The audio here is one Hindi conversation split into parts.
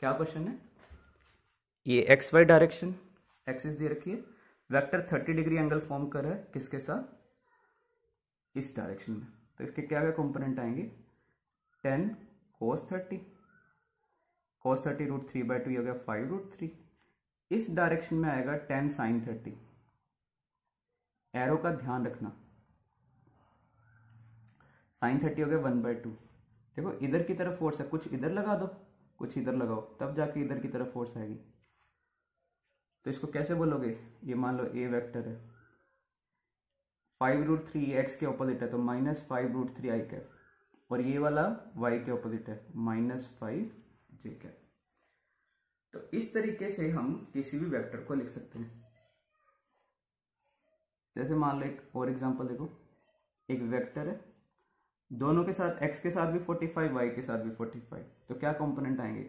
क्या क्वेश्चन है? ये एक्स वाई डायरेक्शन एक्सिस दे रखी है, वेक्टर 30 डिग्री एंगल फॉर्म कर रहा है किसके साथ? इस डायरेक्शन में। तो इसके क्या क्या कंपोनेंट आएंगे? 10 cos 30, cos 30 √3/2 ये हो गया 5 √3। इस डायरेक्शन में आएगा 10 sin 30। एरो का ध्यान रखना, sin 30 हो गया 1/2। देखो इधर की तरफ फोर्स है, कुछ इधर लगा दो कुछ इधर लगाओ, तब जाके इधर की तरफ फोर्स आएगी। तो इसको कैसे बोलोगे? ये मान लो ए वेक्टर है, 5 √3 एक्स के ऑपोजिट है तो -5 √3 आई कैप, और ये वाला वाई के ऑपोजिट है -5 जे कैप। तो इस तरीके से हम किसी भी वेक्टर को लिख सकते हैं। जैसे मान लो एक और एग्जांपल देखो, एक वेक्टर है, दोनों के साथ x के साथ भी 45 y के साथ भी 45, तो क्या कंपोनेंट आएंगे?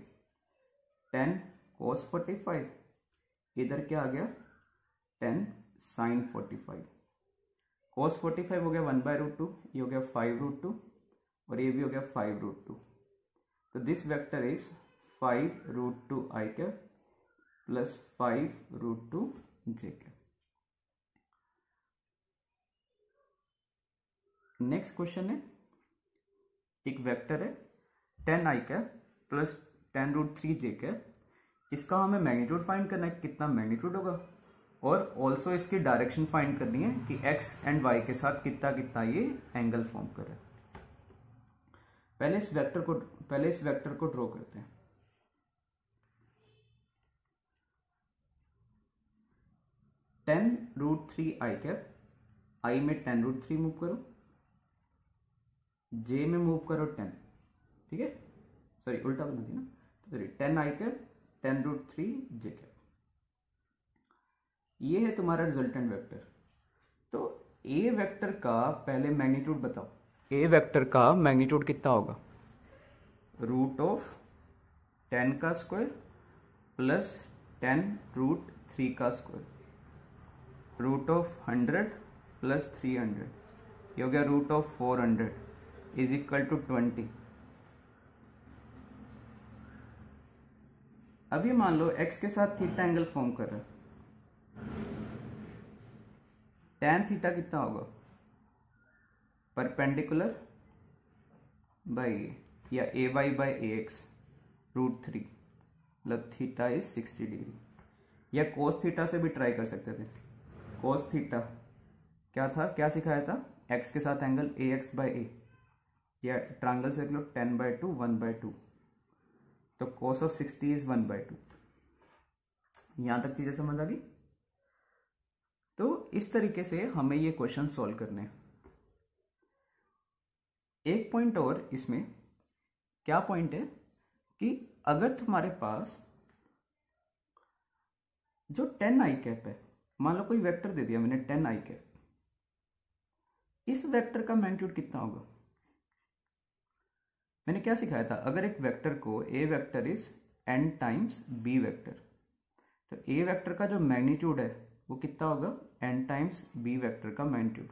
10 cos 45, इधर क्या आ गया 10 sin 45। cos 45 हो गया 1/√2, ये हो गया 5 √2, और ये भी हो गया 5 √2। तो this vector is 5 √2 i cap plus 5 √2 j cap. Next question है, एक वेक्टर है 10 i cap plus 10 √3 j cap. इसका हमें मैग्नीट्यूड फाइंड करना है, कितना मैग्नीट्यूड होगा, और ऑल्सो इसकी डायरेक्शन फाइंड करनी है कि x एंड y के साथ कितना कितना ये एंगल फॉर्म करे। पहले इस वेक्टर को ड्रॉ करते हैं। टेन √3 आई कैप, आई में 10 √3 मूव करो, जे में मूव करो 10, ठीक है, सॉरी उल्टा बना दी ना, sorry 10 I cap 10 √3 J cap. ये है तुम्हारा रिजल्टेंट वेक्टर। तो ए वेक्टर का पहले मैग्नीट्यूड बताओ। ए वेक्टर का मैग्नीट्यूड कितना होगा? √10 का स्क्वायर प्लस 10 √3 का स्क्वायर, √100 प्लस 300, ये हो गया √400 इज इक्वल टू 20। अभी मान लो x के साथ थीटा एंगल फॉर्म कर रहा है, tan थीटा कितना होगा? परपेंडिकुलर बाई या ay/ax √3, मतलब थीटा इज 60 डिग्री। या cos थीटा से भी ट्राई कर सकते थे। cos थीटा क्या था, क्या सिखाया था? x के साथ एंगल ax/a, या ट्रायंगल से लो 10/2 1/2, तो cos ऑफ 60 इज 1/2। यहां तक चीजें समझ आ गई? तो इस तरीके से हमें ये क्वेश्चन सॉल्व करने हैं। एक पॉइंट और इसमें, क्या पॉइंट है कि अगर तुम्हारे पास जो 10 आई कैप है, मान लो कोई वेक्टर दे दिया मैंने 10 आई कैप, इस वेक्टर का मैग्नीट्यूड कितना होगा? मैंने क्या सिखाया था? अगर एक वेक्टर को A vector is n times B vector, तो ए वेक्टर का जो मैग्नीट्यूड है वो कितना होगा? n टाइम्स बी वेक्टर का मैग्नीट्यूड।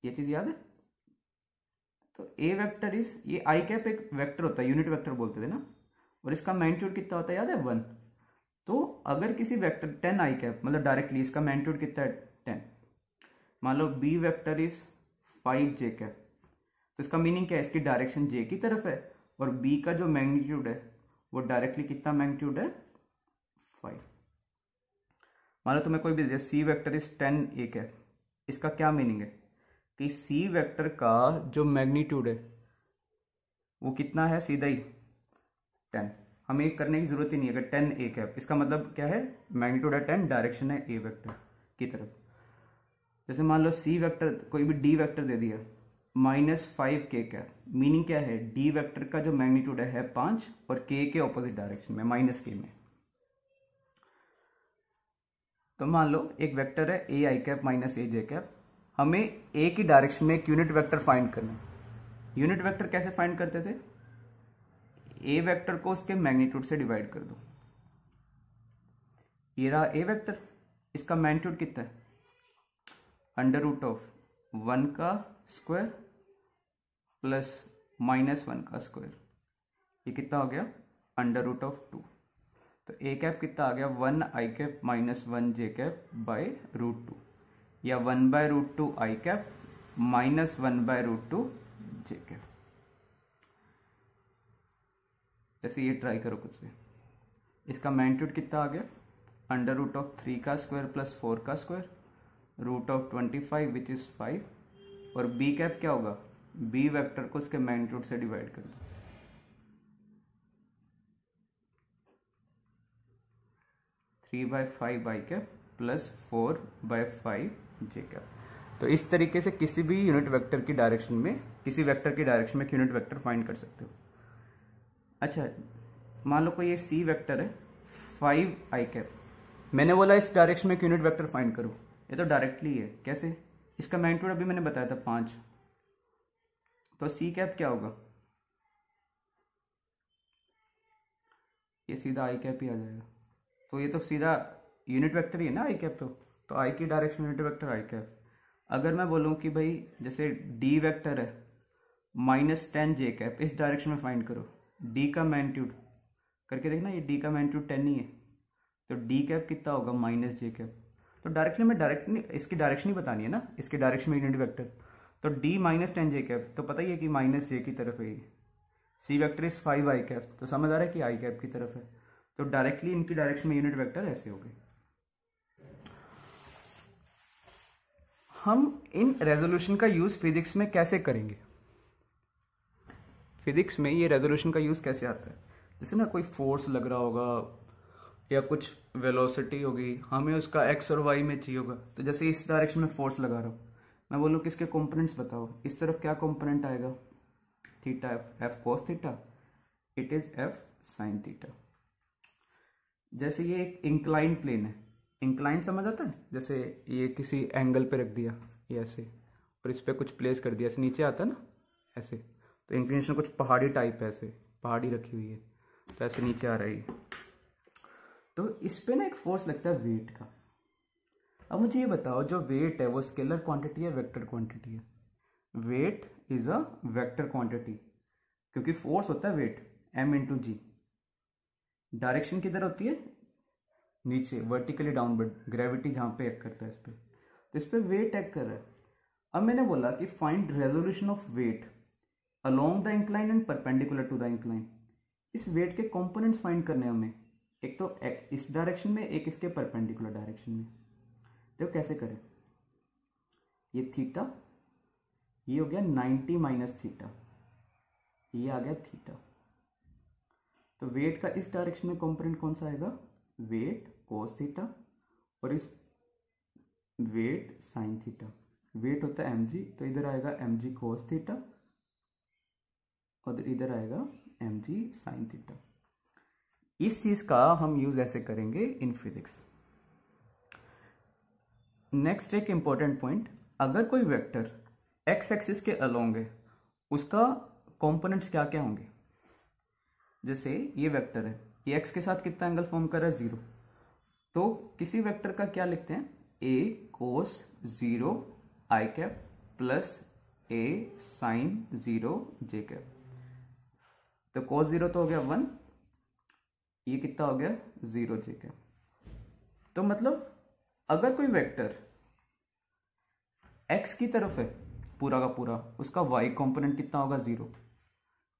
ये चीज याद है? तो ए वेक्टर इज, ये आई कैप एक वेक्टर होता है, यूनिट वेक्टर बोलते थे ना, और इसका मैग्नीट्यूड कितना होता है याद है? 1। तो अगर किसी वेक्टर 10 आई कैप, मतलब डायरेक्टली इसका मैग्नीट्यूड कितना है? 10। मान लो B vector is 5 J cap, तो इसका मीनिंग क्या है? इसकी डायरेक्शन जे की तरफ है, और बी का जो मैग्नीट्यूड है वो डायरेक्टली कितना मैग्नीट्यूड है? 5। मान लो तुम्हें कोई भी दे दिया C vector is 10 A cap, इसका क्या मीनिंग है कि सी वेक्टर का जो मैग्नीट्यूड है वो कितना है? सीधा ही 10। हमें करने की जरूरत ही नहीं है। अगर 10 ए कैप, इसका मतलब क्या है? मैग्नीट्यूड है 10, डायरेक्शन है ए वेक्टर की तरफ। जैसे मान लो सी वेक्टर, कोई भी डी वेक्टर दे दिया -5 के कैप, मीनिंग क्या है? डी वेक्टर का जो मैग्नीट्यूड है 5, और के ऑपोजिट डायरेक्शन में -k में। तो मान लो एक वेक्टर है ए आई कैप माइनस ए जे कैप, हमें ए की डायरेक्शन में एक यूनिट वेक्टर फाइंड करना है। यूनिट वेक्टर कैसे फाइंड करते थे? ए वेक्टर को उसके मैग्नीट्यूड से डिवाइड कर दो। ये रहा ए वेक्टर, इसका मैग्नीट्यूड कितना है? √1 का स्क्वायर प्लस -1 का स्क्वायर, ये कितना हो गया? Under root of 2। तो ए कैप कितना आ गया 1 I cap minus 1 J cap by root 2, या 1 by root 2 I cap minus 1 by root 2 J cap. ऐसे ये ट्राई करो खुद से। इसका मैग्नीट्यूड कितना आ गया अंडर रूट ऑफ 3 का स्क्वायर प्लस 4 का square root of 25 which is 5, और बी कैप क्या होगा, बी वेक्टर को उसके मैग्नीट्यूड से डिवाइड कर दो। Three by 5 i cap plus 4 by 5 J cap. तो इस तरीके से किसी भी यूनिट वेक्टर की डायरेक्शन में, किसी वेक्टर की डायरेक्शन में यूनिट वेक्टर फाइंड कर सकते हो। अच्छा, मान लो कोई ये सी वेक्टर है 5 आई कैप, मैंने बोला इस डायरेक्शन में यूनिट वेक्टर फाइंड करो, ये तो डायरेक्टली है। कैसे? इसका मैग्नीट्यूड अभी मैंने बताया था 5, तो सी कैप क्या होगा, ये सीधा आई कैप ही आ जाएगा। तो ये तो सीधा यूनिट वेक्टर ही है ना आई कैप, तो आई की डायरेक्शन यूनिट वेक्टर आई कैप। अगर मैं बोलूँ कि भाई जैसे डी वेक्टर है -10 जे कैप, इस डायरेक्शन में फाइंड करो, डी का मैग्नीट्यूड करके देखना, ये डी का मैग्नीट्यूड 10 ही है, तो डी कैप कितना होगा माइनस जे कैप। तो डायरेक्टली में इसकी डायरेक्शन ही बतानी है ना, इसकी डायरेक्शन में यूनिट वेक्टर, तो डी -10 जे कैप, तो पता ही है कि माइनस जे की तरफ है। C vector is 5 i cap, तो समझ आ रहा है कि आई कैप की तरफ है। तो डायरेक्टली इनकी डायरेक्शन में यूनिट वेक्टर ऐसे हो गए। हम इन रेजोल्यूशन का यूज फिजिक्स में कैसे करेंगे? फिजिक्स में ये रेजोल्यूशन का यूज कैसे आता है? जैसे ना कोई फोर्स लग रहा होगा या कुछ वेलोसिटी होगी, हमें उसका एक्स और वाई में चाहिए होगा। तो जैसे इस डायरेक्शन में फोर्स लगा रहा हूँ, मैं बोलूँ कि इसके कंपोनेंट्स बताओ, इस तरफ क्या कंपोनेंट आएगा, theta F cos theta, it is F sine theta. जैसे ये एक इंक्लाइन प्लेन है, इंक्लाइन समझ आता है, जैसे ये किसी एंगल पे रख दिया ये ऐसे, और इस पर कुछ प्लेस कर दिया, ऐसे नीचे आता है ना ऐसे, तो इंक्लिनेशन कुछ पहाड़ी टाइप है, ऐसे पहाड़ी रखी हुई है तो ऐसे नीचे आ रही है, तो इस पे ना एक फोर्स लगता है वेट का। अब मुझे ये बताओ, जो वेट है वो स्केलर क्वांटिटी है वेक्टर क्वांटिटी है? Weight is a vector quantity, क्योंकि फोर्स होता है weight m into g. Direction किधर होती है, नीचे, वर्टिकली डाउनवर्ड, ग्रेविटी जहां पे एक्ट करता है इस पे, तो इस पे वेट एक्ट कर रहा है। अब मैंने बोला कि find resolution of weight along the incline and perpendicular to the incline. इस वेट के कंपोनेंट्स फाइंड करने हमें, एक तो इस डायरेक्शन में, एक इसके परपेंडिकुलर डायरेक्शन में। देखो कैसे करें, ये थीटा, ये हो गया 90 माइनस थीटा, ये आ गया थीटा, तो वेट का इस डायरेक्शन में कंपोनेंट कौन सा आएगा, वेट कोस थीटा, और इस वेट साइन थीटा। वेट होता है mg, तो इधर आएगा mg कोस थीटा और इधर आएगा mg साइन थीटा। इस चीज का हम यूज ऐसे करेंगे इन फिजिक्स। नेक्स्ट एक इंपॉर्टेंट पॉइंट, अगर कोई वेक्टर एक्स एक्सिस के अलोंग है, उसका कंपोनेंट्स क्या क्या होंगे? जैसे ये वेक्टर है, ये एक्स के साथ कितना एंगल फॉर्म कर रहा है, 0, तो किसी वेक्टर का क्या लिखते हैं, a cos 0 i cap plus a sine 0 j cap. तो कोस 0 तो हो गया 1, ये कितना हो गया 0 जे कैप। तो मतलब अगर कोई वेक्टर x की तरफ है पूरा का पूरा, उसका y कंपोनेंट कितना होगा, 0।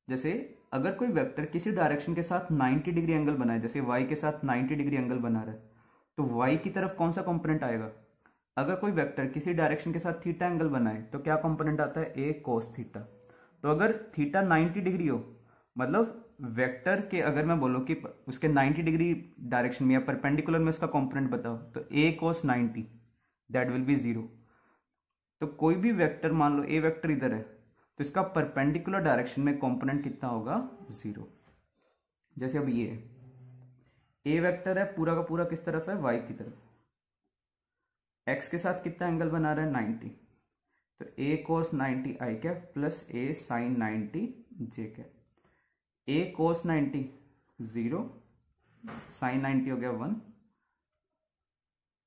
जैसे अगर कोई वेक्टर किसी डायरेक्शन के साथ 90 डिग्री एंगल बनाए, जैसे y के साथ 90 डिग्री एंगल बना रहा है, तो y की तरफ कौन सा कंपोनेंट आएगा? अगर कोई वेक्टर किसी डायरेक्शन के साथ थीटा एंगल बनाए, तो क्या कंपोनेंट आता है, a कोस थीटा। तो अगर थीटा 90 डिग्री हो, मतलब वेक्टर के, अगर मैं बोलूँ कि उसके 90 डिग्री डायरेक्शन में या परपेंडिकुलर में उसका कंपोनेंट बताओ, तो a cos 90 that will be 0। तो कोई भी वेक्टर, मान लो a वेक्टर इधर है, तो इसका परपेंडिकुलर डायरेक्शन में कंपोनेंट कितना होगा, 0। जैसे अब ये a वेक्टर है, पूरा का पूरा किस तरफ है, y की तरफ, x के साथ कितना एंगल बना रहा है, 90, तो a cos 90 I cap plus a sin 90 J cap. a cos 90 0, sin 90 हो गया 1।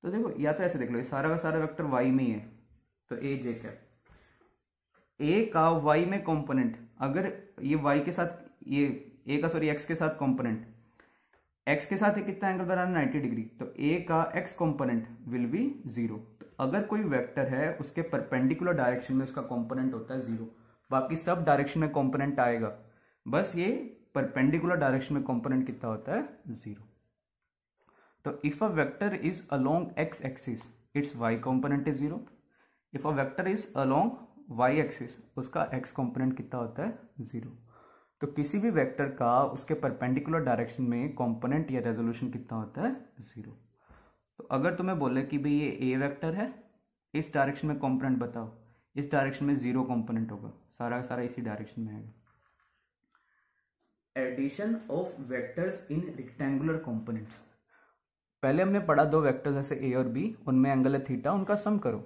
तो देखो, या तो ऐसे देख लो, ये सारा का सारा वेक्टर y में ही है, तो a जे कैप, a का y में कंपोनेंट, अगर ये y के साथ, ये एक्स के साथ कॉम्पोनेंट, एक्स के साथ ये कितना एंगल बना रहा है 90 डिग्री, तो ए का एक्स कॉम्पोनेंट विल बी 0। तो अगर कोई वेक्टर है उसके परपेंडिकुलर डायरेक्शन में उसका कॉम्पोनेंट होता है 0, बाकी सब डायरेक्शन में कॉम्पोनेंट आएगा, बस ये परपेंडिकुलर डायरेक्शन में कॉम्पोनेंट कितना होता है 0। तो if a vector is along x axis it's y component is 0, if a vector is along y axis उसका एक्स कॉम्पोनेंट कितना होता है 0। तो किसी भी वेक्टर का उसके परपेंडिकुलर डायरेक्शन में कंपोनेंट या रेजोल्यूशन कितना होता है 0। तो अगर तुम्हें बोले कि भाई ये ए वेक्टर है, इस डायरेक्शन में कंपोनेंट बताओ, इस डायरेक्शन में 0 कंपोनेंट होगा, सारा सारा इसी डायरेक्शन में आएगा। Addition of vectors in rectangular components. पहले हमने पढ़ा दो वेक्टर्स जैसे ए और बी, उनमें एंगल है थीटा, उनका सम करो।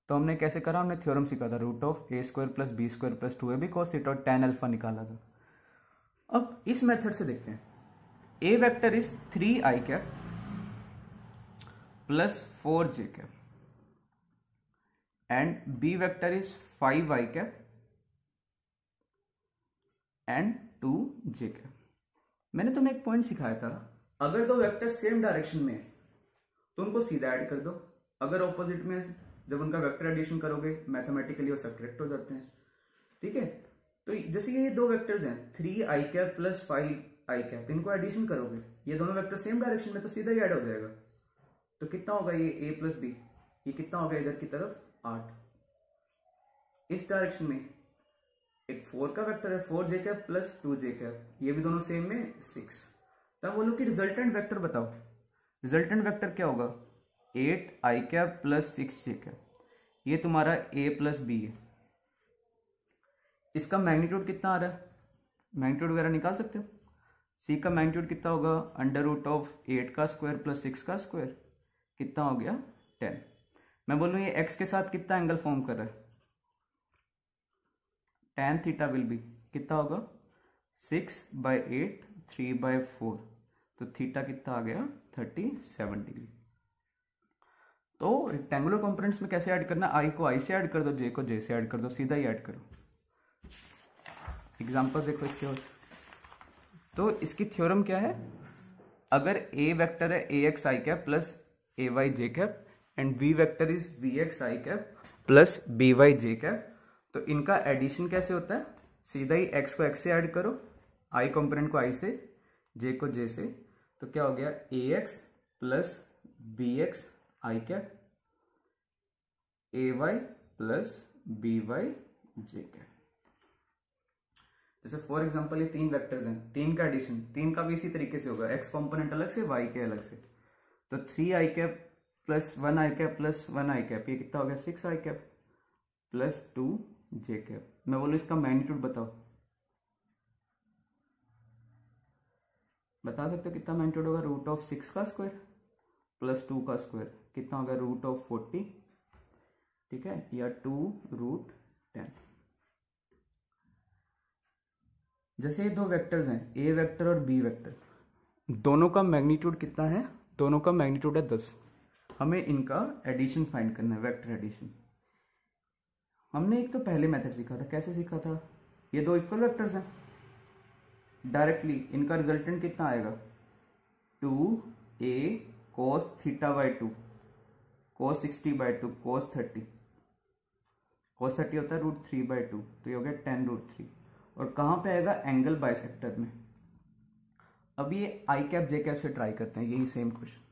तो हमने कैसे करा, हमने थ्योरम सीखा था, root of A square plus B square plus 2ab cos theta और tan अल्फा निकाला था। अब इस मेथड से देखते हैं, A vector is 3i cap plus 4j cap and B vector is 5i cap and 2j cap. मैंने तुम्हें एक पॉइंट सिखाया था, अगर दो वेक्टर सेम डायरेक्शन में है तो उनको सीधा ऐड कर दो, अगर ऑपोजिट में जब उनका वेक्टर एडिशन करोगे मैथमेटिकली वो सब्ट्रैक्ट हो जाते हैं। ठीक है, तो जैसे ये दो वेक्टर्स हैं 3i cap plus 5i cap, इनको एडिशन करोगे, ये दोनों वेक्टर सेम डायरेक्शन में तो सीधा ही ऐड हो जाएगा। तो कितना होगा ये a प्लस बी, ये कितना होगा इधर की तरफ 8। इस डायरेक्शन में एक 4 का वेक्टर है 4j cap plus 2j cap, ये भी दोनों सेम में 6। तो बोलो कि रिजल्टेंट वेक्टर बताओ, रिजल्टेंट वेक्टर क्या होगा 8i cap plus 6j cap, ये तुम्हारा a प्लस बी है। इसका मैग्नीट्यूड कितना आ रहा है, मैग्नीट्यूड वगैरह निकाल सकते हो। c का मैग्नीट्यूड कितना होगा अंडर रूट ऑफ 8 का स्क्वायर प्लस 6 का स्क्वायर, कितना हो गया 10। मैं बोलूँ ये x के साथ कितना एंगल फॉर्म कर रहा है, tan थीटा विल बी कितना होगा 6/8 3/4, तो थीटा कितना आ गया 37 डिग्री। तो रेक्टेंगुलर कंपोनेंट्स में कैसे ऐड करना, आई को आई से ऐड कर दो, जे को जे से ऐड कर दो, सीधा ही ऐड करो। एग्जांपल देखो इसके और। तो इसकी थ्योरम क्या है, अगर ए वेक्टर है A x I cap plus A y J cap and B vector is B x I cap plus B y J cap, तो इनका एडिशन कैसे होता है, सीधा ही एक्स को एक्स से ऐड करो, आई कंपोनेंट को आई से, जे को जे से, तो क्या हो गया A x plus B x I cap A y plus B y J cap. जैसे फॉर एग्जांपल ये 3 वेक्टर्स हैं, 3 का एडिशन 3 का भी इसी तरीके से होगा, एक्स कंपोनेंट अलग से वाई के अलग से, तो 3i cap plus 1i cap plus 1i cap, ये कितना हो गया 6i cap plus 2j cap. मैं बोलूँ इसका मैग्नीट्यूड बताओ, बता सकते हो कितना मैग्नीट्यूड होगा, रूट ऑफ 6 का स्क्वायर प्लस 2 का स्क्वायर, कितना होगा रूट ऑफ 40, ठीक है, या 2√10। जैसे ये दो वेक्टर्स हैं ए वेक्टर और बी वेक्टर, दोनों का मैग्नीट्यूड कितना है, दोनों का मैग्नीट्यूड है 10। हमें इनका एडिशन फाइंड करना है, वेक्टर एडिशन। हमने एक तो पहले मेथड सीखा था, कैसे सीखा था, ये दो इक्वल वेक्टर्स हैं, डायरेक्टली इनका रिजल्टेंट कितना आएगा 2a cos θ/2 cos 60/2 cos 30, cos 30 होता है √3/2, तो ये हो गया 10√3। और कहाँ पे आएगा एंगल बाइसेक्टर में। अब ये आई कैप जे कैप से ट्राई करते हैं, यही सेम क्वेश्चन।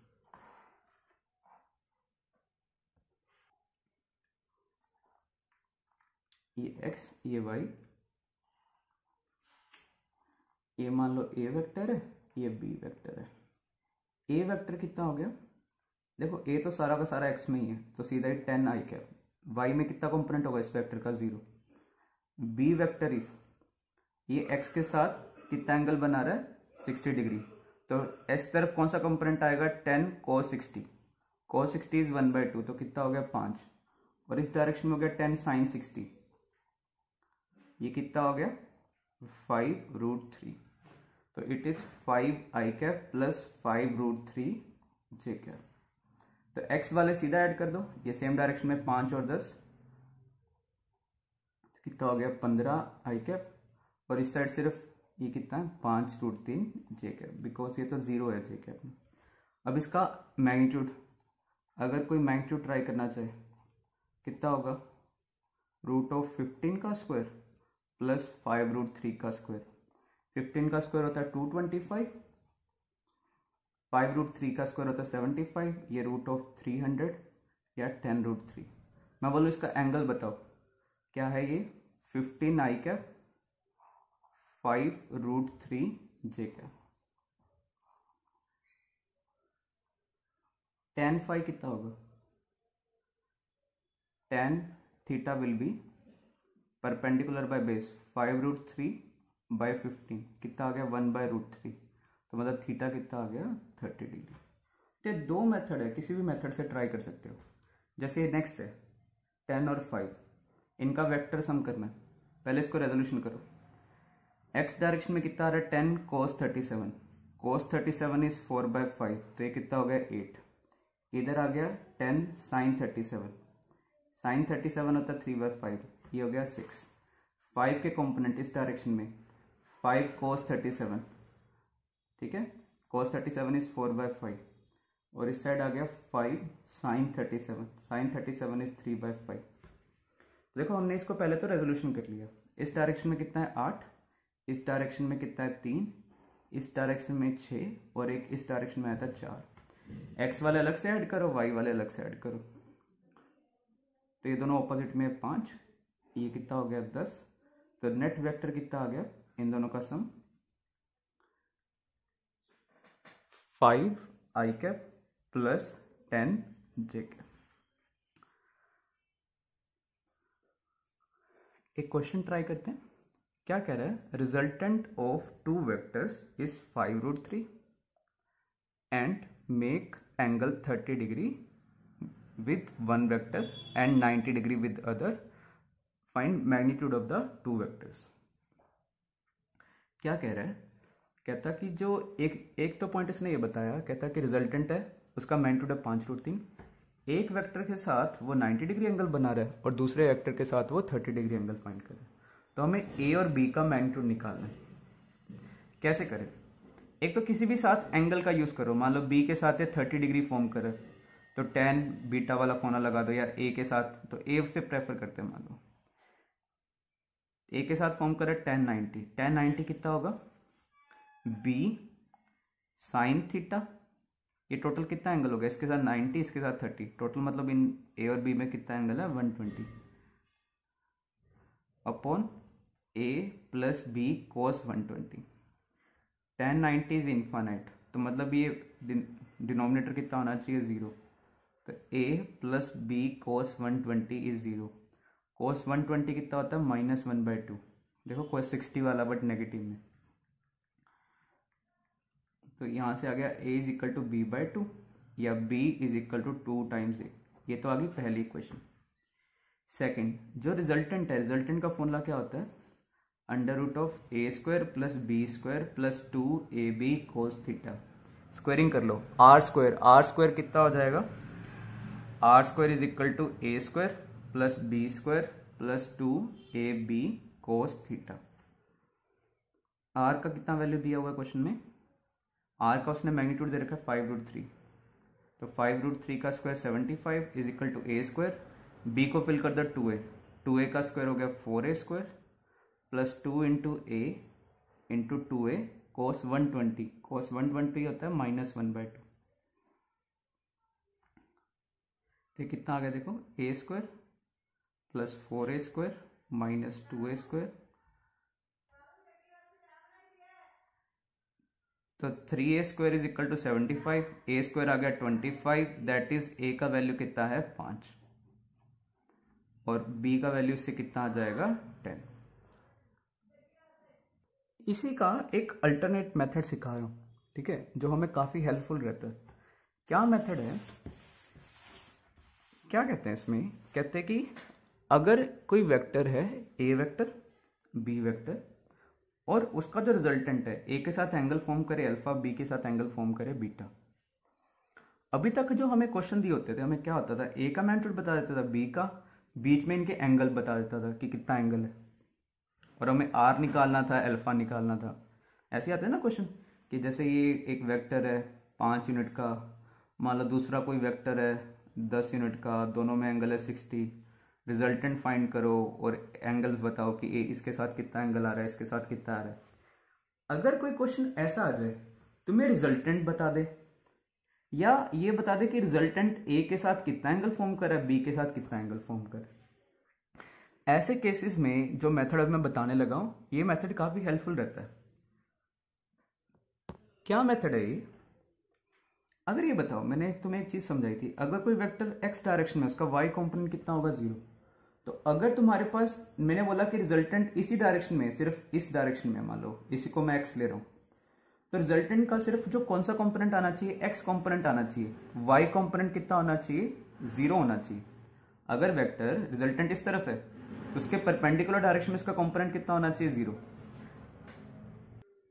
ये x ये y, ये मान लो a वेक्टर है, ये b वेक्टर है। a वेक्टर कितना हो गया, देखो a तो सारा का सारा x में ही है, तो सीधा ही 10i कैप, y में कितना कंपोनेंट होगा इस वेक्टर का 0। b वेक्टर इस ये x के साथ कितना एंगल बना रहा है 60 डिग्री, तो s तरफ कौन सा कंपोनेंट आएगा 10 cos 60, cos 60 इज 1/2, तो कितना हो गया 5, और इस डायरेक्शन में हो गया 10 sin 60, ये कितना हो गया 5√3, तो it is 5i cap plus 5√3j cap. तो x वाले सीधा ऐड कर दो, ये सेम डायरेक्शन में 5 और 10, तो कितना हो गया 15i कैप, और इस साइड सिर्फ ये कितना है 5√3 जे कैप, बिकॉज ये तो 0 है जे कैप में। अब इसका मैग्नीट्यूड, अगर कोई मैग्नीट्यूड ट्राई करना चाहे कितना होगा, √15 का स्क्वायर प्लस 5√3 का स्क्वायर। 15 का स्क्वायर होता है 225, 5√3 का स्क्वायर होता है 75, ये √300 या 10√3। मैं बोलूँ इसका एंगल बताओ क्या है, ये 15 i cap 5√3 j cap. tan phi कितना होगा, tan theta will be perpendicular by base 5√3 by 15 कितना आ गया 1/√3, तो मतलब थीटा कितना आ गया 30 डिग्री। तो ये दो मेथड है, किसी भी मेथड से ट्राई कर सकते हो। जैसे नेक्स्ट है 10 और 5, इनका वेक्टर सम करना है। पहले इसको रेजोल्यूशन करो। एक्स डायरेक्शन में कितना आ रहा है 10 cos 37, cos 37 इज 4/5, तो ये कितना हो गया 8। इधर आ गया 10 sin 37, sin 37 होता है 3/5, ये हो गया 6। 5 के कंपोनेंट इस डायरेक्शन में 5 cos 37, ठीक है, cos 37 इज 4/5, और इस साइड आ गया 5 sin 37, sin 37 इज 3/5। देखो हमने इसको पहले तो रेजोल्यूशन कर लिया। इस डायरेक्शन में कितना है 8, इस डायरेक्शन में कितना है 3, इस डायरेक्शन में 6, और एक इस डायरेक्शन में आया था 4। एक्स वाले अलग से ऐड करो, वाई वाले अलग से ऐड करो, तो ये दोनों ऑपोजिट में 5, ये कितना हो गया 10। तो नेट वेक्टर कितना आ गया इन दोनों का सम 5 i cap plus 10 J cap. एक क्वेश्चन ट्राई करते हैं। क्या कह रहा है, resultant of 2 vectors is 5√3 and make angle 30 degree with one vector and 90 degree with other, find magnitude of the 2 vectors। क्या कह रहा है, कहता कि जो एक तो पॉइंट इसने ये बताया, कहता कि रिजल्टेंट है उसका मैग्नीट्यूड है 5√3, एक वेक्टर के साथ वो 90 डिग्री एंगल बना रहा है और दूसरे वेक्टर के साथ वो 30 डिग्री एंगल फाइंड कर रहा है। तो हमें ए और बी का मैग्नीट्यूड निकालना है। कैसे करें, एक तो किसी भी साथ एंगल का यूज करो। मान लो बी के साथ ये 30 डिग्री फॉर्म करे तो tan बीटा वाला फॉर्मूला लगा दो, या ए के साथ तो ए से प्रेफर करते हैं। मान लो ए के साथ फॉर्म करे tan 90, tan 90 कितना होगा b sin थीटा, ये टोटल कितना एंगल होगा, इसके साथ 90 इसके साथ 30, टोटल मतलब इन ए और बी में कितना एंगल है 120 upon a plus b cos 120। tan 90 is infinite, तो मतलब ये डिनोमिनेटर कितना होना चाहिए 0, तो a plus b cos 120 is 0। cos 120 कितना होता है -1/2, देखो cos 60 वाला बट नेगेटिव में, तो यहाँ से आ गया a is equal to b/2 या b is equal to 2 times a। ये तो आ गई पहली इक्वेशन। सेकंड, जो रिजल्टेंट है, रिजल्टेंट का फॉर्मूला क्या होता है, √a² plus b² plus 2ab cos theta. Squaring कर लो, r² कितना हो जाएगा, r² is equal to a² plus b² plus 2ab cos theta. r का कितना वैल्यू दिया हुआ है क्वेश्चन में, r का उसने मैग्नीट्यूड दे रखा है 5√3, तो 5√3 का square 75 is equal to a², b को फिल कर दो 2a का स्क्वायर हो गया 4a² plus 2 into a into 2a cos 120 होता है -1/2। तो कितना आ गया देखो, a² plus 4a² minus 2a², तो 3a² is equal to 75, a² आ गया 25, दैट इज a का वैल्यू कितना है 5 और b का वैल्यू इससे कितना आ जाएगा 10। इसी का एक अल्टरनेट मेथड सिखा रहा हूँ, ठीक है, जो हमें काफ़ी हेल्पफुल रहता है। क्या मेथड है, क्या कहते हैं इसमें, कहते हैं कि अगर कोई वेक्टर है ए वेक्टर बी वेक्टर और उसका जो रिजल्टेंट है ए के साथ एंगल फॉर्म करे अल्फा, बी के साथ एंगल फॉर्म करे बीटा। अभी तक जो हमें क्वेश्चन दिए होते थे, हमें क्या होता था, ए का मैग्नीट्यूड बता देता था, बी का, बीच में इनके एंगल बता देता था कि कितना एंगल है, और हमें आर निकालना था, अल्फा निकालना था। ऐसे आते हैं ना क्वेश्चन कि जैसे ये एक वेक्टर है 5 यूनिट का, मान लो दूसरा कोई वेक्टर है 10 यूनिट का, दोनों में एंगल है 60, रिजल्टेंट फाइंड करो और एंगल बताओ कि इसके साथ कितना एंगल आ रहा है, इसके साथ कितना आ रहा है। अगर कोई क्वेश्चन ऐसा आ जाए तुम्हें रिजल्टेंट बता दे या ये बता दे कि रिजल्टेंट ए के साथ कितना एंगल फॉर्म कर रहा है, बी के साथ कितना एंगल फॉर्म कर रहा है, ऐसे केसेस में जो मेथड अब मैं बताने लगा हूं ये मेथड काफी हेल्पफुल रहता है। क्या मेथड है ये? अगर ये बताओ, मैंने तुम्हें एक चीज समझाई थी, अगर कोई वेक्टर एक्स डायरेक्शन में उसका वाई कंपोनेंट कितना होगा 0, तो अगर तुम्हारे पास, मैंने बोला कि रिजल्टेंट इसी डायरेक्शन में, सिर्फ इस डायरेक्शन में, मान लो इसी को मैं एक्स ले रहा हूं, तो रिजल्टेंट का सिर्फ जो कौन सा कंपोनेंट आना चाहिए, एक्स कंपोनेंट आना चाहिए, वाई कंपोनेंट कितना होना चाहिए, 0 होना चाहिए। अगर वेक्टर रिजल्टेंट इस तरफ है तो उसके परपेंडिकुलर डायरेक्शन में इसका कंपोनेंट कितना होना चाहिए, 0।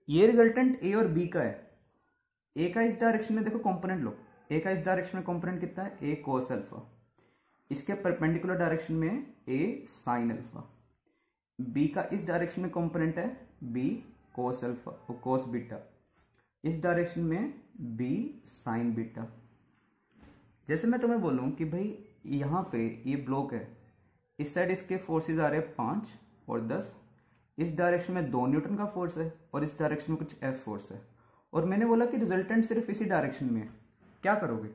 ये रिजल्टेंट ए और बी का है। ए का इस डायरेक्शन में देखो कंपोनेंट लो, ए का इस डायरेक्शन में कंपोनेंट कितना है, ए कोस अल्फा, इसके परपेंडिकुलर डायरेक्शन में ए साइन अल्फा, बी का इस डायरेक्शन में कंपोनेंट है b cos alpha cos beta, इस डायरेक्शन में बी साइन बीटा। जैसे मैं तुम्हें बोलूं कि भाई यहां पे ये ब्लॉक है, इस साइड इसके फोर्सेस आ रहे हैं 5 और 10, इस डायरेक्शन में 2 न्यूटन का फोर्स है और इस डायरेक्शन में कुछ एफ फोर्स है, और मैंने बोला कि रिजल्टेंट सिर्फ इसी डायरेक्शन में है, क्या करोगे?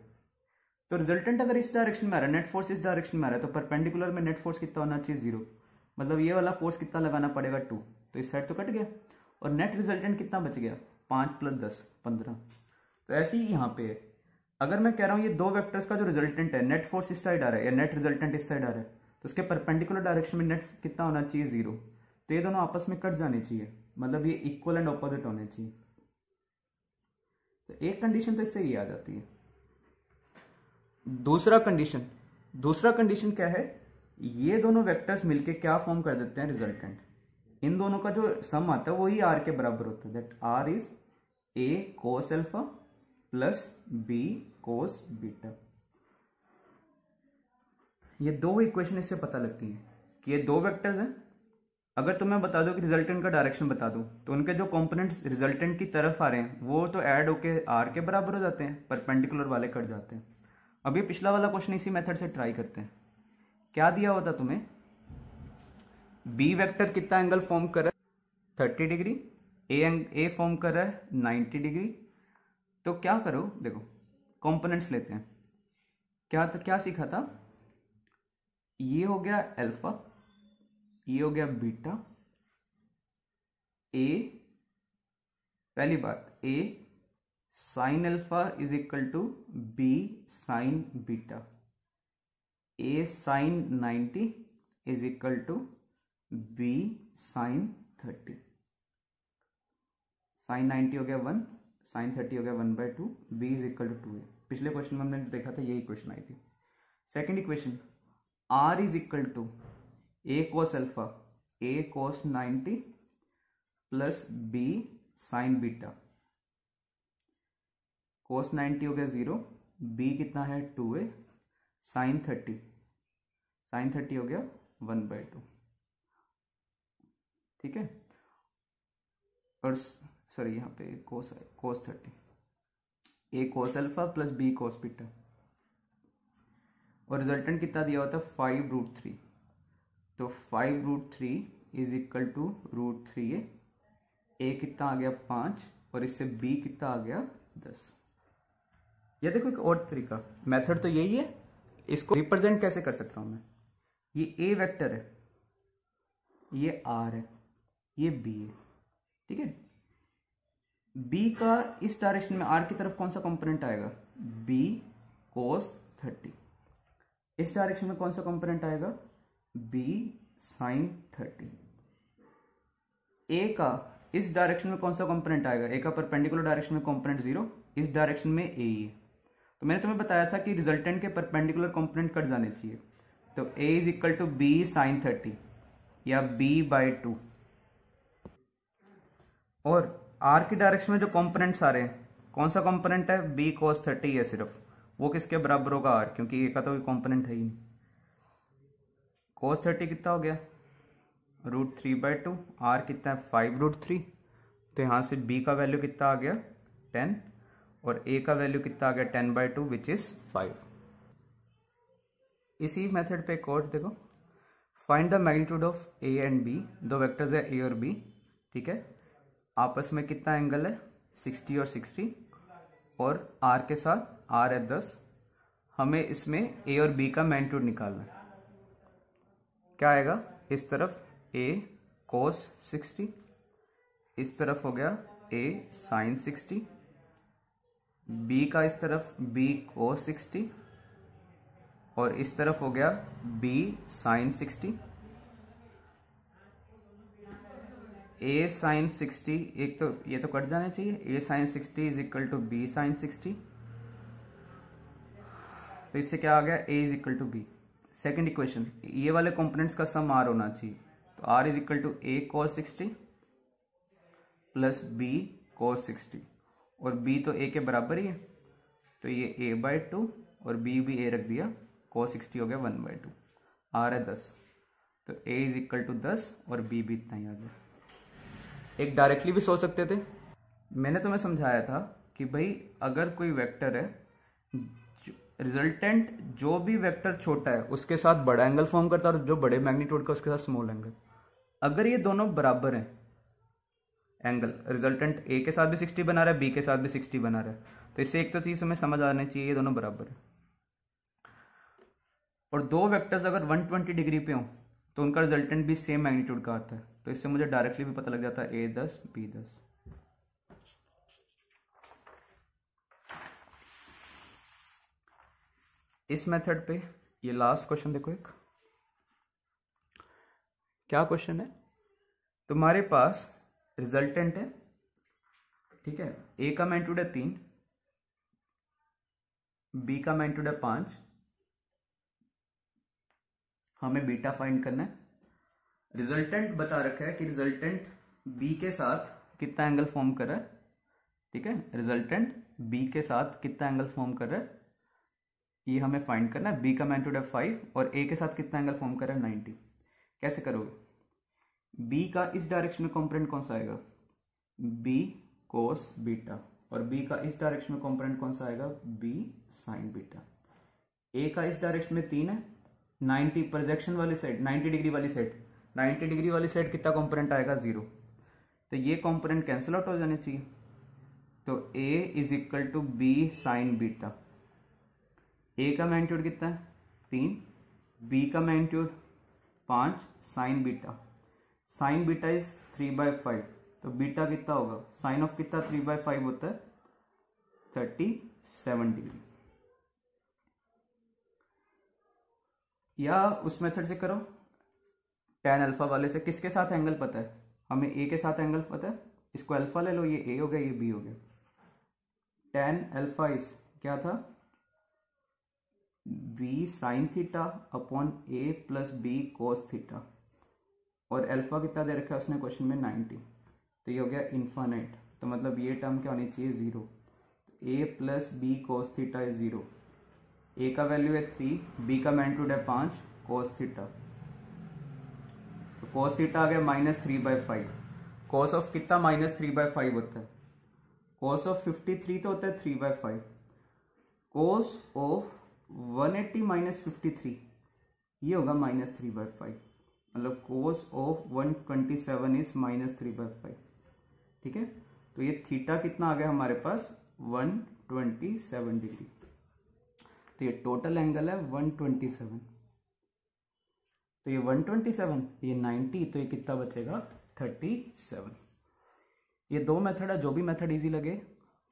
तो रिजल्टेंट अगर इस डायरेक्शन में आ रहा है, नेट फोर्स इस डायरेक्शन में आ रहा है, तो परपेंडिकुलर में नेट फोर्स कितना होना चाहिए, 0। मतलब ये वाला फोर्स कितना लगाना पड़ेगा, 2, तो इस साइड तो कट गया, और नेट रिजल्टेंट कितना बच गया, 5 + 10 15। तो ऐसे ही यहाँ पे है, अगर मैं कह रहा हूँ ये दो वेक्टर्स का जो रिजल्टेंट है, नेट फोर्स इस साइड आ रहा है या नेट रिजल्टेंट इस साइड आ रहा है, तो उसके परपेंडिकुलर डायरेक्शन में नेट कितना होना चाहिए, 0। तो ये दोनों आपस में कट जाने चाहिए, मतलब ये इक्वल एंड ऑपोजिट होने चाहिए। तो एक कंडीशन तो इससे ही आ जाती है। दूसरा कंडीशन क्या है, ये दोनों वेक्टर्स मिलके क्या फॉर्म कर देते हैं, रिजल्टेंट। इन दोनों का जो सम आता है वही आर के बराबर होता है, that r is a cos alpha plus B cos beta. ये दो इक्वेशन इससे पता लगती है कि ये दो वेक्टर्स हैं। अगर तुम्हें बता दो कि रिजल्टेंट का डायरेक्शन बता दो, तो उनके जो कंपोनेंट्स रिजल्टेंट की तरफ आ रहे हैं वो तो ऐड होके आर के बराबर हो जाते हैं, परपेंडिकुलर वाले कट जाते हैं। अभी पिछला वाला क्वेश्चन इसी मेथड से ट्राई करते हैं। क्या दिया होता तुम्हें, बी वेक्टर कितना एंगल फॉर्म कर रहा है, 30 डिग्री, ए फॉर्म कर रहा है 90 डिग्री। तो क्या करो, देखो कंपोनेंट्स लेते हैं। क्या सीखा था, ये हो गया अल्फा, ये हो गया बीटा, ए, पहली बात A sine alpha is equal to B sine beta, A sine 90 is equal to B sine 30। Sine 90 हो गया 1, साइन 30 हो गया 1/2, B is equal to 2a। पिछले क्वेश्चन में हमने देखा था, यही क्वेश्चन आई थी। Second equation, R is equal to A cos alpha, A cos 90 plus B sine beta. Cos 90 हो गया 0, बी कितना है 2a, साइन 30 हो गया 1/2। ठीक है, और सॉरी यहाँ पे cos 30, A cos alpha plus B cos beta, और रिजल्टेंट कितना दिया होता है 5√3। तो 5√3 इज इक्वल टू √3a, ए कितना आ गया 5, और इससे बी कितना आ गया 10। यह देखो एक और तरीका, मेथड तो यही है, इसको रिप्रेजेंट कैसे कर सकता हूं मैं। ये ए वेक्टर है, ये आर है, ये बी है, ठीक है। बी का इस डायरेक्शन में आर की तरफ कौन सा कंपोनेंट आएगा, बी कोस 30। इस डायरेक्शन में कौन सा कंपोनेंट आएगा, बी साइन 30। ए का इस डायरेक्शन में कौन सा कंपोनेंट आएगा, ए का परपेंडिकुलर डायरेक्शन में कंपोनेंट 0, इस डायरेक्शन में ए ही है। तो मैंने तुम्हें बताया था कि रिजल्टेंट के परपेंडिकुलर कंपोनेंट कट जाने चाहिए, तो a is equal to B sine 30 या b/2। और r की डायरेक्शन में जो कंपोनेंट्स आ रहे हैं, कौन सा कंपोनेंट है, b cos 30 है सिर्फ, वो किसके बराबर होगा, r, क्योंकि a का तो कोई कंपोनेंट है ही नहीं। cos 30 कितना हो गया, √3/2, r कितना है 5√3, तो यहाँ से b का वैल्यू कितना आ गया 10 और a का वैल्यू कितना आ गया 10/2 विच इज 5। इसी मेथड पे एक और देखो, find the magnitude of a and b, दो वेक्टर्स है a और b, ठीक है, आपस में कितना एंगल है 60 और 60 और r के साथ r है 10। हमें इसमें a और b का मैग्नीट्यूड निकालना है। क्या आएगा, इस तरफ a cos 60, इस तरफ हो गया a sin 60, b का इस तरफ b cos 60 और इस तरफ हो गया b sin 60। a sin 60, एक तो ये तो कट जाने चाहिए, a sin 60 is equal to b sin 60, तो इससे क्या आ गया a is equal to b। Second equation, ये वाले कंपोनेंट्स का सम r होना चाहिए, तो r is equal to a cos 60 plus b cos 60 और b तो a के बराबर ही है, तो ये a/2 और b भी a रख दिया, cos 60 हो गया 1/2, r है 10, तो a इज इक्वल टू 10 और b भी इतना ही आ गया। एक डायरेक्टली भी सोच सकते थे, मैंने तुम्हें समझाया था कि भाई अगर कोई वेक्टर है, रिजल्टेंट जो भी वेक्टर छोटा है उसके साथ बड़ा एंगल फॉर्म करता है और जो बड़े मैग्नीट्यूड का उसके साथ स्मॉल एंगल। अगर ये दोनों बराबर हैं एंगल, रिजल्टेंट a के साथ भी 60 बना रहा है, b के साथ भी 60 बना रहा है, तो इससे एक तो चीज हमें समझ आनी चाहिए, ये दोनों बराबर है। और दो वेक्टर्स अगर 120 डिग्री पे हों तो उनका रिजल्टेंट भी सेम मैग्नीट्यूड का आता है, तो इससे मुझे डायरेक्टली भी पता लग जाता है a 10 b 10। इस मेथड पे ये लास्ट क्वेश्चन देखो, एक क्या क्वेश्चन है, तुम्हारे पास रिजल्टेंट है, ठीक है, a का मैग्नीट्यूड है 3, b का मैग्नीट्यूड है 5, हमें बीटा फाइंड करना है। रिजल्टेंट बता रखा है कि रिजल्टेंट b के साथ कितना एंगल फॉर्म कर रहा है, ठीक है, रिजल्टेंट b के साथ कितना एंगल फॉर्म कर रहा है ये हमें फाइंड करना है। b का मैग्नीट्यूड है 5 और a के साथ कितना एंगल फॉर्म कर रहा है 90। कैसे करोगे, b का इस डायरेक्शन में कॉम्पोनेंट कौन सा आएगा, b cos बीटा, और b का इस डायरेक्शन में कॉम्पोनेंट कौन सा आएगा, b sin बीटा। a का इस डायरेक्शन में 3 है, 90 प्रोजेक्शन वाली साइड 90 डिग्री वाली साइड, 90 डिग्री वाली साइड कितना कंपोनेंट आएगा 0, तो ये कंपोनेंट कैंसिल आउट हो जाने चाहिए, तो a is equal to b sine beta. a का मैग्नीट्यूड कितना है 3, b का magnitude 5, sine beta, sine beta is 3/5, तो बीटा कितना होगा, साइन ऑफ कितना 3/5 होता है 37 डिग्री। या उस मेथड से करो, tan अल्फा वाले से, किसके साथ एंगल पता है हमें, a के साथ एंगल पता है, इसको अल्फा ले लो, ये a हो गया ये b हो गया, tan अल्फा इज क्या था b sine theta upon a plus b cos theta, और अल्फा कितना दे रखा है उसने क्वेश्चन में 90, तो ये हो गया इन्फानाइट, तो मतलब ये टर्म क्या होनी चाहिए 0, a plus b cos theta is 0, a का वैल्यू है 3, b का मैग्नीट्यूड है 5 कोस थीटा, तो कोस थीटा आ गया -3/5, कोस ऑफ कितना -3/5 होता है, कोस ऑफ 53 तो होता है 3/5, कोस ऑफ 180 -53 ये होगा -3/5, मतलब कोस ऑफ 127 इज -3/5, ठीक है, तो ये थीटा कितना आ गया हमारे पास 127 डिग्री, तो ये टोटल एंगल है 127, तो ये 127, ये 90, तो ये कितना बचेगा 37। ये दो मेथड है, जो भी मेथड इजी लगे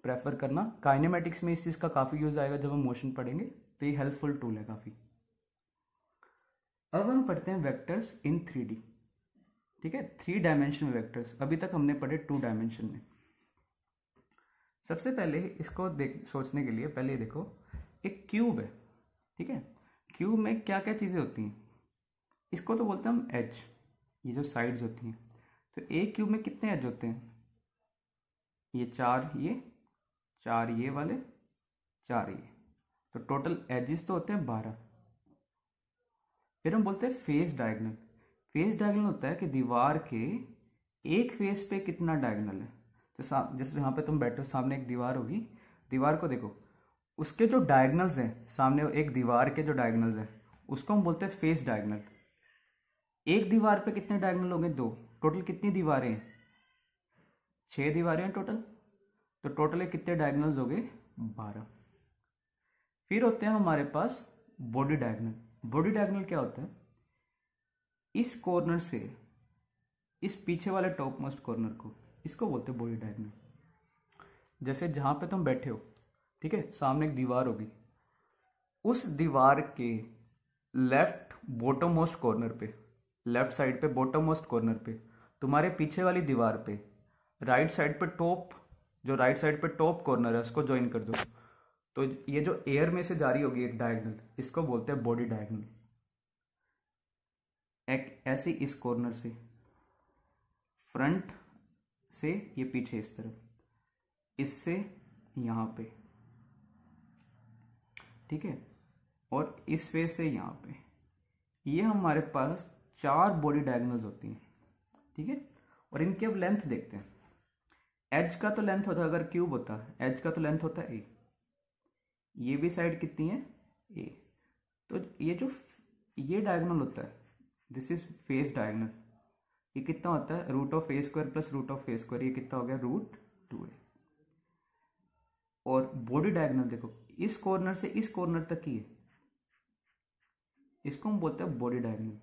प्रेफर करना। काइनेमेटिक्स में इस चीज़ का काफ़ी यूज आएगा जब हम मोशन पढ़ेंगे, तो ये हेल्पफुल टूल है काफ़ी। अब हम पढ़ते हैं वेक्टर्स इन 3D, ठीक है, 3 डायमेंशन में वेक्टर्स, अभी तक हमने पढ़े 2 डायमेंशन में। सबसे पहले इसको सोचने के लिए पहले देखो, एक क्यूब है, ठीक है, क्यूब में क्या क्या चीज़ें होती हैं, इसको तो बोलते हैं हम एज, ये जो साइड्स होती हैं, तो एक क्यूब में कितने एज होते हैं, ये 4 ये वाले 4 ये, तो टोटल एजेस तो होते हैं 12। फिर हम बोलते हैं फेस डायगोनल, फेस डायगोनल होता है कि दीवार के एक फेस पे कितना डायगोनल है, जैसे यहाँ पे तुम बैठे हो, सामने एक दीवार होगी, दीवार को देखो, उसके जो डायगनल्स हैं, सामने एक दीवार के जो डायगनल्स हैं उसको हम बोलते हैं फेस डायगनल। एक दीवार पे कितने डायगनल होंगे? 2। टोटल कितनी दीवारें हैं? 6 दीवारें हैं टोटल। तो टोटल कितने डायगनल्स हो गए? 12। फिर होते हैं हमारे पास बॉडी डायगनल। बॉडी डायगनल क्या होता है? इस कॉर्नर से इस पीछे वाले टॉप मोस्ट कॉर्नर को, इसको बोलते हैं बॉडी डायगनल। जैसे जहां पे तुम बैठे हो, ठीक है, सामने एक दीवार होगी, उस दीवार के लेफ्ट बॉटम मोस्ट कॉर्नर पे, लेफ्ट साइड पे बॉटम मोस्ट कॉर्नर पे, तुम्हारे पीछे वाली दीवार पे राइट साइड पे टॉप, जो राइट साइड पे टॉप कॉर्नर है उसको ज्वाइन कर दो, तो ये जो एयर में से जारी होगी एक डायगनल, इसको बोलते हैं बॉडी डायगनल। एक ऐसे इस कॉर्नर से, फ्रंट से ये पीछे इस तरफ, इससे यहां पे, ठीक है, और इस वे से यहां पे, ये हमारे पास 4 बॉडी डायगनल्स होती हैं, ठीक है। और इनकी अब लेंथ देखते हैं। एज का तो लेंथ होता है, अगर क्यूब होता है एज का तो लेंथ होता है ए, ये भी साइड कितनी है? ए। तो ये डायगोनल होता है, दिस इज फेस डायगोनल, ये कितना होता है? Root of A square plus root of A square, ये कितना हो गया? √2a। और बॉडी डायगोनल देखो, इस कॉर्नर से इस कॉर्नर तक की है, इसको हम बोलते हैं बॉडी डायगोनल।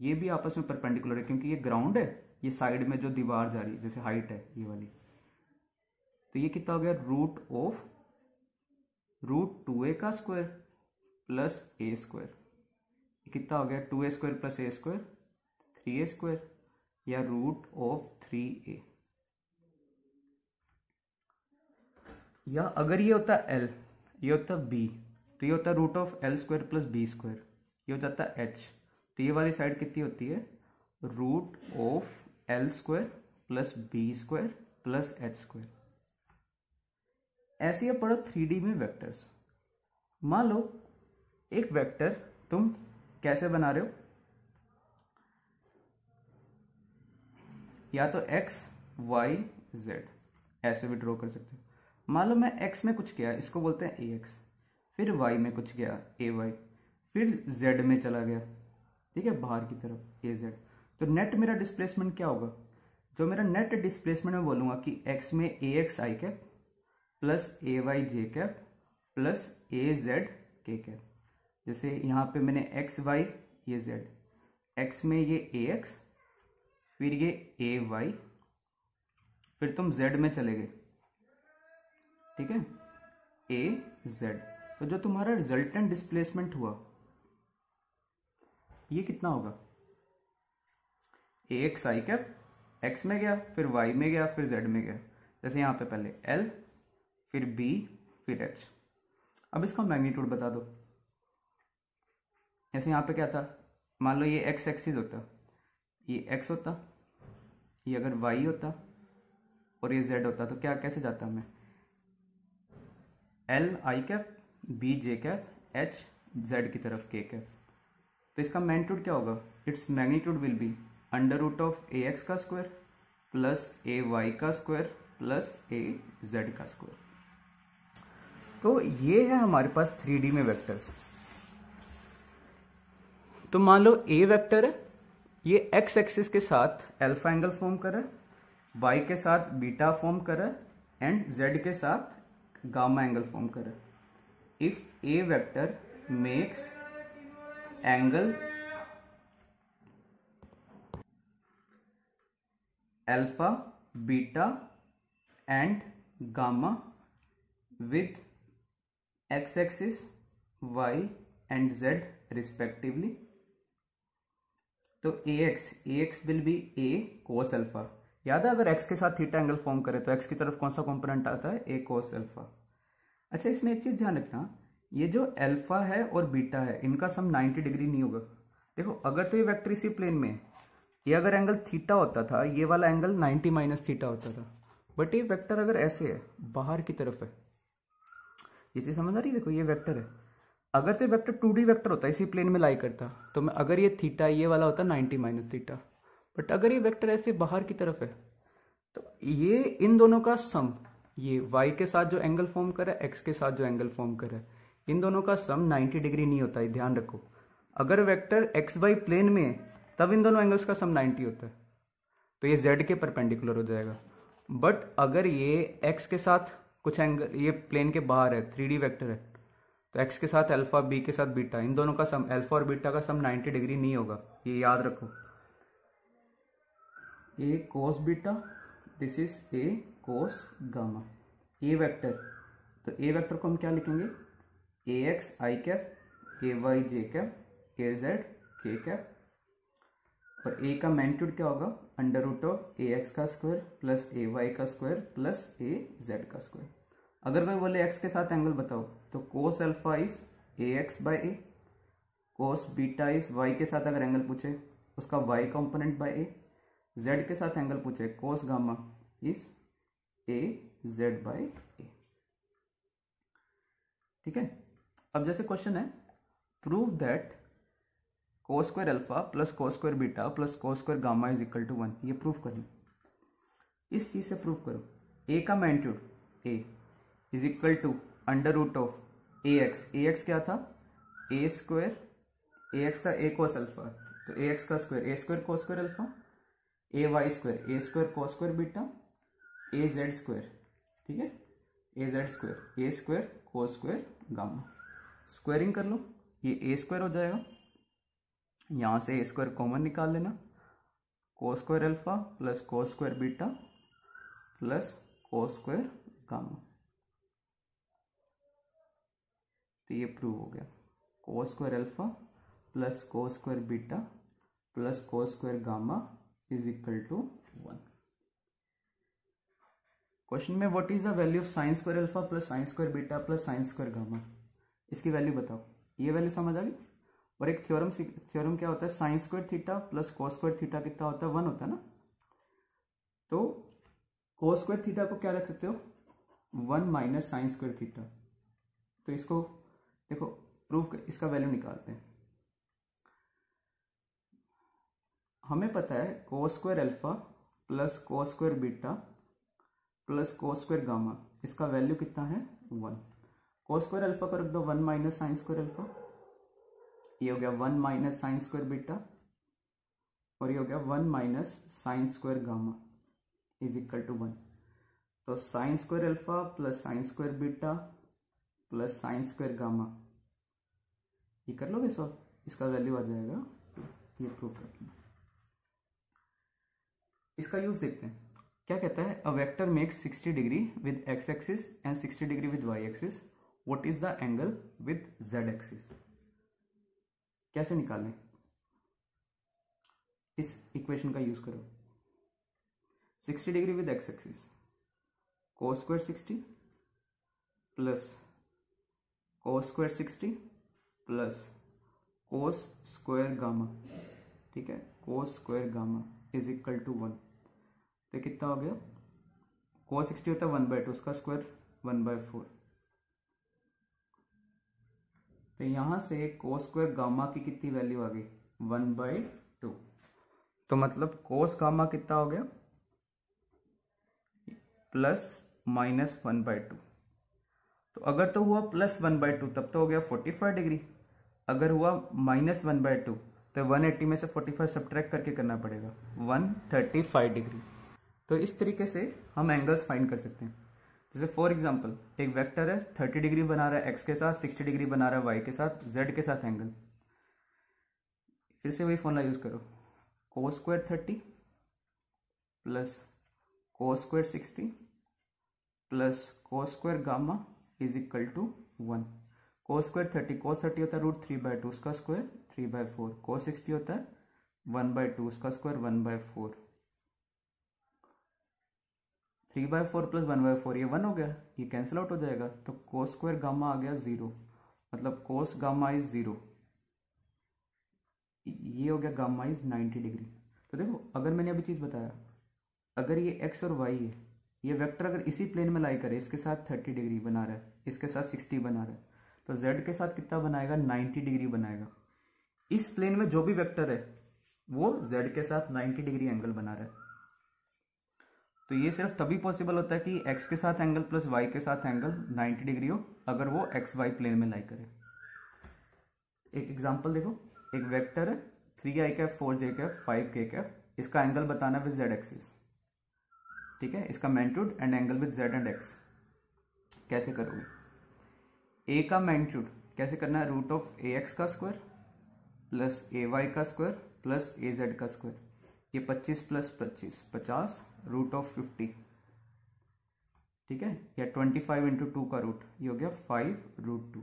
ये भी आपस में परपेंडिकुलर है क्योंकि ये ग्राउंड है, ये साइड में जो दीवार जा रही है, जैसे हाइट है ये वाली, तो ये कितना हो गया? √2a का स्क्वायर प्लस a स्क्वायर, ये कितना हो गया? 2a square plus a square, 3a square, या √3a। या अगर ये होता है l, ये होता है b, तो ये होता है √l square plus b square, ये हो जाता है h। तो ये वाली साइड कितनी होती है? √l square plus b square plus h square. ऐसे ही पढ़ो 3D में वेक्टर्स। मान लो एक वेक्टर तुम कैसे बना रहे हो, या तो x y z ऐसे भी ड्रॉ कर सकते हो। मान लो मैं x में कुछ किया, इसको बोलते हैं ax, फिर y में कुछ किया ay, फिर z में चला गया, ठीक है, बाहर की तरफ az। तो नेट मेरा डिस्प्लेसमेंट क्या होगा? जो मेरा नेट डिस्प्लेसमेंट मैं बोलूंगा कि x में ax i cap plus ay j cap plus az k cap. जैसे यहाँ पे मैंने x y ये z, x में ये ax, फिर ये ay, फिर तुम z में चले गए, ठीक है, az। तो जो तुम्हारा रिजल्टेंट डिस्प्लेसमेंट हुआ ये कितना होगा? ax i कैप, x में गया, फिर y में गया, फिर z में गया। जैसे यहाँ पे पहले l, फिर b, फिर h। अब इसका मैग्नीट्यूड बता दो। जैसे यहाँ पे क्या था, मान लो ये x एक्सिस होता, ये x होता, ये अगर y होता और ये z होता, तो क्या कैसे जाता? मैं l i cap, b j cap, h z की तरफ k कैप। तो इसका मैग्नीट्यूड क्या होगा? Its magnitude will be √ax का स्क्वायर प्लस ay का स्क्वायर प्लस az का स्क्वायर। तो ये है हमारे पास 3D में वेक्टर्स। तो मान लो a वेक्टर है, ये x एक्सिस के साथ अल्फा एंगल फॉर्म कर रहा है, y के साथ बीटा फॉर्म कर रहा है, एंड z के साथ गामा एंगल फॉर्म कर रहा है। If a vector makes angle alpha, beta and gamma with x axis, y and z respectively, तो ax will be a cos alpha. याद है, अगर x के साथ थीटा एंगल फॉर्म करे तो x की तरफ कौन सा कंपोनेंट आता है? a cos alpha. अच्छा, इसमें एक चीज ध्यान रखना, ये जो अल्फा है और बीटा है इनका सम 90 डिग्री नहीं होगा। देखो, अगर तो ये वेक्टर इसी प्लेन में है, ये अगर एंगल थीटा होता था, ये वाला एंगल 90 माइनस थीटा होता था, बट ये वेक्टर अगर ऐसे है, बाहर की तरफ है, ये चीज समझ आ रही है? देखो, ये वेक्टर है, अगर तो वेक्टर 2D वेक्टर होता, इसी प्लेन में लाई करता, तो मैं अगर ये थीटा ये वाला होता 90 माइनस थीटा, बट अगर ये वेक्टर ऐसे बाहर की तरफ है, तो ये इन दोनों का सम, ये y के साथ जो एंगल फॉर्म करे, x के साथ जो एंगल फॉर्म करे, इन दोनों का सम 90 डिग्री नहीं होता है, ध्यान रखो। अगर वेक्टर एक्स वाई प्लेन में है तब इन दोनों एंगल्स का सम 90 होता है, तो ये z के परपेंडिकुलर हो जाएगा। बट अगर ये x के साथ कुछ एंगल, ये प्लेन के बाहर है, 3D वेक्टर है, तो x के साथ अल्फा, b के साथ बीटा, इन दोनों का सम, अल्फा और बीटा का सम 90 डिग्री नहीं होगा, ये याद रखो। a cos beta, this is a cos gamma. a vector, तो a वेक्टर को हम क्या लिखेंगे, ax i cap, ay j cap, az k cap, और a का मैग्नीट्यूड क्या होगा, अंडर रूट ऑफ ax का स्क्वायर प्लस ay का स्क्वायर प्लस az का स्क्वायर। अगर कोई बोले x के साथ एंगल बताओ, तो cos alpha is ax by a, cos beta is y के साथ अगर एंगल पूछे उसका y component by a, z के साथ एंगल पूछे cos gamma is az by a। ठीक है। अब जैसे क्वेश्चन है, prove that cos square alpha plus cos square beta plus cos square gamma is equal to 1, ये प्रूव करना। इस चीज से प्रूव करो, a का magnitude a is equal to under root of ax क्या था, a स्क्वायर, ax था a cos अल्फा, तो ax का square a square cos square alpha, ay square a square cos square beta, az square, ठीक है, az square a square cos square gamma. Squaring कर लो, ये a स्क्वायर हो जाएगा, यहाँ से a स्क्वायर कॉमन निकाल लेना, cos square alpha plus cos square beta plus cos square gamma, तो ये प्रूव हो गया। cos square alpha plus cos square beta plus cos square gamma is equal to 1। Question में what is the value of sine square alpha plus sine square beta plus sine square gamma, इसकी वैल्यू बताओ। ये वैल्यू समझ आ गई। और एक थ्योरम क्या होता है, sine square theta plus cos square theta कितना होता है, 1 होता है ना। तो cos स्क्वायर थीटा को क्या रख सकते हो, 1 माइनस साइन स्क्वायर थीटा। तो इसको देखो प्रूफ, इसका वैल्यू निकालते हैं। हमें पता है cos square alpha plus cos square beta plus cos square gamma, इसका वैल्यू कितना है 1। cos स्क्वायर अल्फा को रख दो 1 माइनस साइन स्क्वायर अल्फा, ये हो गया 1 माइनस साइन स्क्वायर बीटा, और ये हो गया 1 minus sine square gamma is equal to 1। तो sine square alpha plus sine square beta plus sine square gamma, ये कर लोगे सॉल्व, इसका वैल्यू आ जाएगा 2। ये प्रूव कर लेना। इसका यूज देखते हैं, क्या कहता है, a vector makes 60 degree with x axis and 60 degree with y axis, what is the angle with z axis. कैसे निकालें, इस इक्वेशन का यूज करो। 60 degree with x axis, cos square 60 plus cos square 60 plus cos square gamma, ठीक है, cos square gamma is equal to 1। तो कितना हो गया, cos 60 होता है 1/2, उसका स्क्वायर 1/4। तो यहां से cos स्क्वायर गामा की कितनी वैल्यू आ गई, 1/2। तो मतलब cos गामा कितना हो गया, प्लस माइनस 1/2। तो अगर तो हुआ प्लस 1/2 तब तो हो गया 45 डिग्री, अगर हुआ माइनस 1/2 तो 180 में से 45 सब्ट्रैक्ट करके करना पड़ेगा, 135 डिग्री। तो इस तरीके से हम एंगल्स फाइंड कर सकते हैं। जैसे फॉर एग्जांपल एक वेक्टर है, 30 डिग्री बना रहा है x के साथ, 60 डिग्री बना रहा है y के साथ, z के साथ एंगल। फिर से वही फॉर्मूला यूज करो, cos square 30 plus cos square 60 plus cos square gamma is equal to 1। cos square 30, cos 30 होता है √3/2, उसका स्क्वायर 3/4, cos 60 होता है 1/2, उसका स्क्वायर 1/4, 3/4 प्लस 1/4, ये 1 हो गया, ये कैंसिल आउट हो जाएगा। तो cos स्क्वायर गामा आ गया 0, मतलब cos गामा इज 0, ये हो गया गामा इज 90 डिग्री। तो देखो अगर मैंने अभी चीज बताया, अगर ये x और y है, ये वेक्टर अगर इसी प्लेन में लाई करे, इसके साथ 30 डिग्री बना रहा है, इसके साथ 60 बना रहा है, तो z के साथ कितना बनाएगा, 90 डिग्री बनाएगा। इस प्लेन में जो भी वेक्टर है वो z के साथ 90 डिग्री एंगल बना रहा है। तो ये सिर्फ तभी पॉसिबल होता है कि x के साथ एंगल प्लस y के साथ एंगल 90 डिग्री हो, अगर वो एक्स वाई प्लेन में लाई करे। एक एग्जांपल देखो, एक वेक्टर है 3i cap 4j cap 5k cap, इसका एंगल बताना विद z एक्सिस, ठीक है, इसका magnitude and angle with z and x। कैसे करोगे? a का मैग्नीट्यूड कैसे करना है, रूट ऑफ ax का स्क्वायर प्लस ay का स्क्वायर प्लस az का स्क्वायर, ये 25 प्लस 25 50 रूट ऑफ 50, ठीक है, या 25 इंटू 2 का रूट, ये हो गया 5 रूट 2।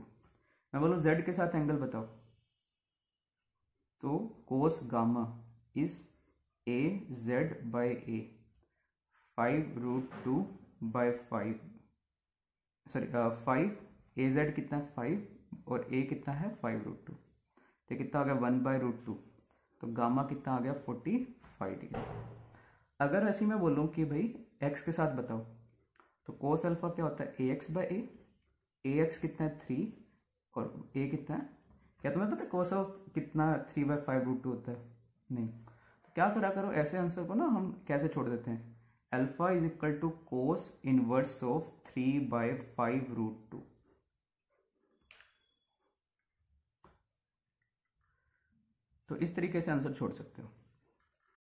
मैं बोलूँ z के साथ एंगल बताओ, तो cos gamma is a z by a, 5 root 2 by 5, sorry 5, a z कितना है 5 और a कितना है 5 रूट 2, तो कितना आ गया 1 बाई रूट 2, तो गामा कितना आ गया 45 डिग्री। अगर ऐसे मैं बोलूँ कि भाई x के साथ बताओ, तो कोस अल्फा क्या होता है ax बाई a, ax कितना है 3 और a कितना है, क्या तुम्हें पता है कोस ऑफ कितना 3 बाई 5 रूट 2 होता है? नहीं। तो क्या करा करो, ऐसे आंसर को ना हम कैसे छोड़ देते हैं, alpha is equal to cos inverse of 3 by 5 root 2। तो इस तरीके से आंसर छोड़ सकते हो।